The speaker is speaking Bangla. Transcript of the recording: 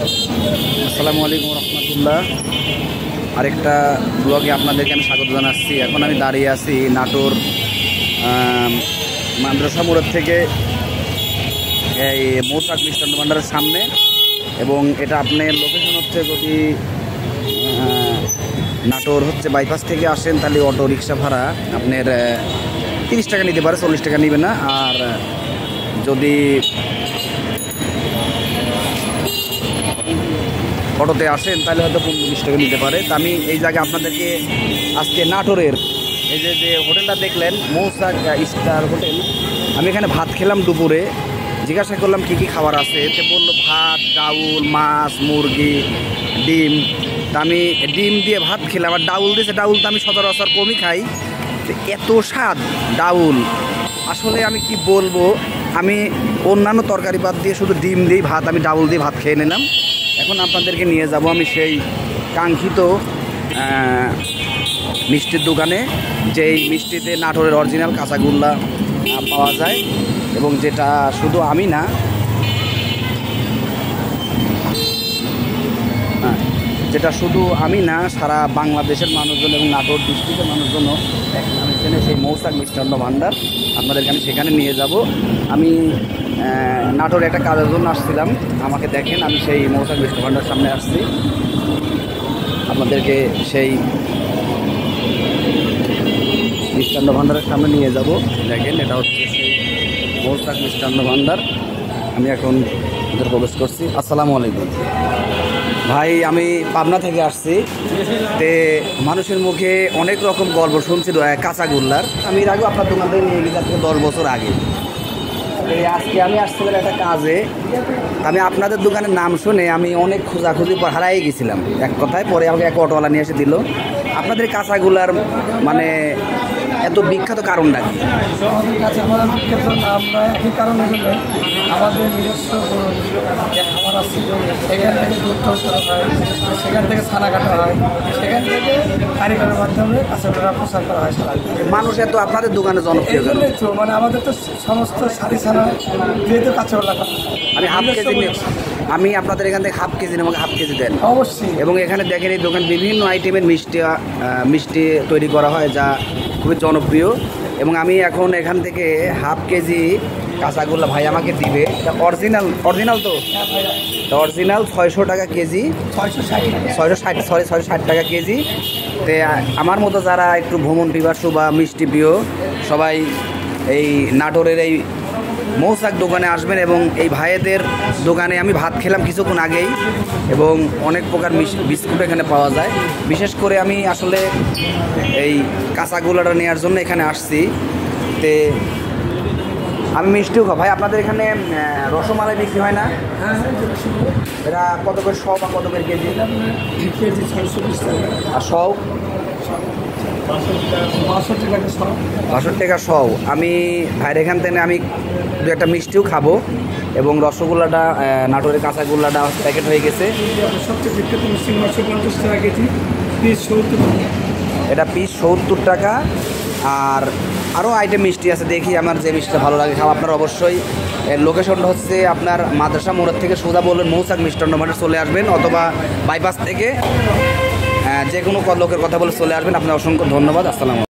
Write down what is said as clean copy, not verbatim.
আসসালামু আলাইকুম রহমতুল্লাহ। আরেকটা ব্লগে আপনাদেরকে আমি স্বাগত জানাচ্ছি। এখন আমি দাঁড়িয়ে আছি নাটোর মাদ্রাসা মোড় থেকে এই মৌসাক মিষ্টান্ন ভান্ডারের সামনে, এবং এটা আপনার লোকেশন হচ্ছে যদি নাটোর হচ্ছে বাইপাস থেকে আসেন তাহলে অটো রিক্সা ভাড়া আপনার 30 টাকা নিতে পারে, 40 টাকা নিবে না। আর যদি অটোতে আসেন তাহলে হয়তো 15-20 টাকা নিতে পারে। তা আমি এই জায়গায় আপনাদেরকে আজকে নাটোরের এই যে হোটেলটা দেখলেন মৌসাক স্টার হোটেল, আমি এখানে ভাত খেলাম দুপুরে। জিজ্ঞাসা করলাম কী কী খাবার আছে, এতে বললো ভাত, ডাউল, মাছ, মুরগি, ডিম। তা আমি ডিম দিয়ে ভাত খেলাম, আর ডাউল দিয়েছে। ডাউল তো আমি সচরাচর কমই খাই, এত স্বাদ ডাউল আসলে আমি কি বলবো। আমি অন্যান্য তরকারি বাদ দিয়ে শুধু ডিম দিয়েই ভাত, আমি ডাউল দিয়ে ভাত খেয়ে নিলাম। এখন আপনাদেরকে নিয়ে যাব আমি সেই কাঙ্ক্ষিত মিষ্টির দোকানে, যেই মিষ্টিতে নাটোরের অরিজিনাল কাঁচাগোল্লা পাওয়া যায়, এবং যেটা শুধু আমি না, সারা বাংলাদেশের মানুষজন এবং নাটোর ডিস্ট্রিক্টের মানুষজন এক নামে চেনে সেই মৌসাক মিষ্টান্ন ভান্ডার। আপনাদেরকে আমি সেখানে নিয়ে যাব। আমি নাটোরে একটা কাজের জন্য আসছিলাম, আমাকে দেখেন আমি সেই মৌসাক মিষ্টান্ন ভান্ডার সামনে আসছি। আপনাদেরকে সেই মিষ্টান্ন ভান্ডারের সামনে নিয়ে যাব। দেখেন এটা হচ্ছে সেই মৌসাক মিষ্টান্ন ভান্ডার। আমি এখন ভিতরে প্রবেশ করছি। আসসালামু আলাইকুম ভাই, আমি পাবনা থেকে আসছি। তে মানুষের মুখে অনেক রকম গল্প শুনছি কাঁচাগোল্লার। আমি এর আগে আপনার দোকান থেকে নিয়ে গেছি আজকে 10 বছর আগে। আজকে আমি আসছিলাম একটা কাজে, আমি আপনাদের দোকানের নাম শুনে আমি অনেক খোঁজাখুঁজি পর হারাই গেছিলাম এক কথায়। পরে আমাকে এক অটোওয়ালা নিয়ে এসে দিল। আপনাদের কাঁচাগোল্লার মানে এত বিখ্যাত কারণটা কি? আমাদের কাঁচাগোল্লার বিখ্যাত আমরা একই কারণে জন্য আমাদের নিজস্ব খাবার আছে, সেখান থেকে দুধ করা হয়, সেখান থেকে ছানা কাটা হয়, সেখান থেকে কারিগরের মাধ্যমে কাঁচাগোল্লা প্রচার করা হয় সারা। মানুষ এত আপনাদের দোকানে জনপ্রিয় কেন? তো মানে আমাদের তো সমস্ত সারি ছানা যেহেতু কাঁচাগোল্লা করা। আমি আপনাদের এখান থেকে হাফ কেজি আমাকে হাফ কেজি দেন অবশ্যই। এবং এখানে দেখেন এই দোকান বিভিন্ন আইটেমের মিষ্টি তৈরি করা হয়, যা খুবই জনপ্রিয়। এবং আমি এখন এখান থেকে হাফ কেজি কাঁচাগোল্লা ভাই আমাকে দিবে। অরিজিনাল তো অরিজিনাল 600 টাকা কেজি, 660 টাকা কেজি। তো আমার মতো যারা একটু ভ্রমণ পিপাসু বা মিষ্টি প্রিয় সবাই এই নাটোরের এই মৌসাক দোকানে আসবেন। এবং এই ভাইয়েদের দোকানে আমি ভাত খেলাম কিছুক্ষণ আগেই, এবং অনেক প্রকার বিস্কুট এখানে পাওয়া যায়। বিশেষ করে আমি আসলে এই কাঁচাগোল্লাটা নেওয়ার জন্য এখানে আসছি। তে আমি মিষ্টিও খাই। ভাই আপনাদের এখানে রসমালাই বিক্রি হয় না? এটা কত করে শ বা কত করে কেজি? কেজি 620 টাকা। আর শও? 62 টাকা শও। আমি ভাইয়ের এখান থেকে আমি দু একটা মিষ্টিও খাবো, এবং রসগোল্লাটা নাটোরের কাঁচাগোল্লাটা প্যাকেট হয়ে গেছে। সবচেয়ে বিখ্যাত মিষ্টি 950 টাকা কেজি, পিস 70 টাকা। এটা পিস 70 টাকা। আর আরও আইটেম মিষ্টি আছে, দেখি আমার যে মিষ্টিটা ভালো লাগে খাওয়া। আপনার অবশ্যই লোকেশনটা হচ্ছে আপনার মাদ্রাসা মোড় থেকে সোজা বলবেন মৌসাক মিষ্টান্ন ভান্ডার চলে আসবেন, অথবা বাইপাস থেকে যে কোনো লোকের কথা বলে চলে আসবেন। আপনার অসংখ্য ধন্যবাদ। আসসালামু আলাইকুম।